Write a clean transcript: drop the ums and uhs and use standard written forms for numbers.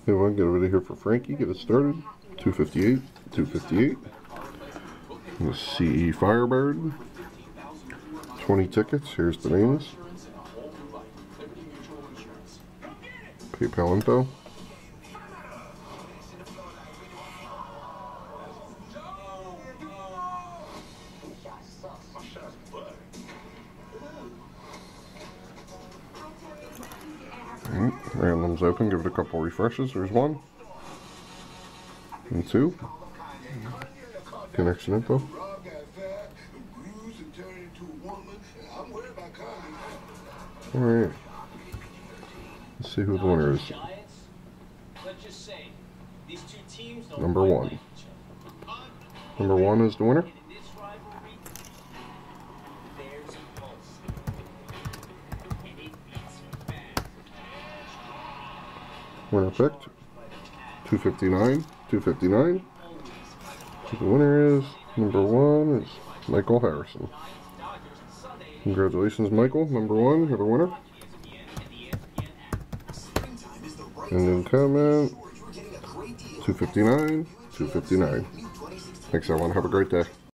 Hey, one, get over here for Frankie. Get it started. 258, 258. The CE Firebird. 20 tickets. Here's the names. PayPal info. Alright, random's open. Give it a couple refreshes. There's one. And two. Connection info. Alright. Let's see who the winner is. Number one. Number one is the winner. Winner picked. 259. 259. The winner is, number one is Michael Harrison. Congratulations, Michael. Number one, you're the winner. And then comment 259, 259. Thanks, everyone. Have a great day.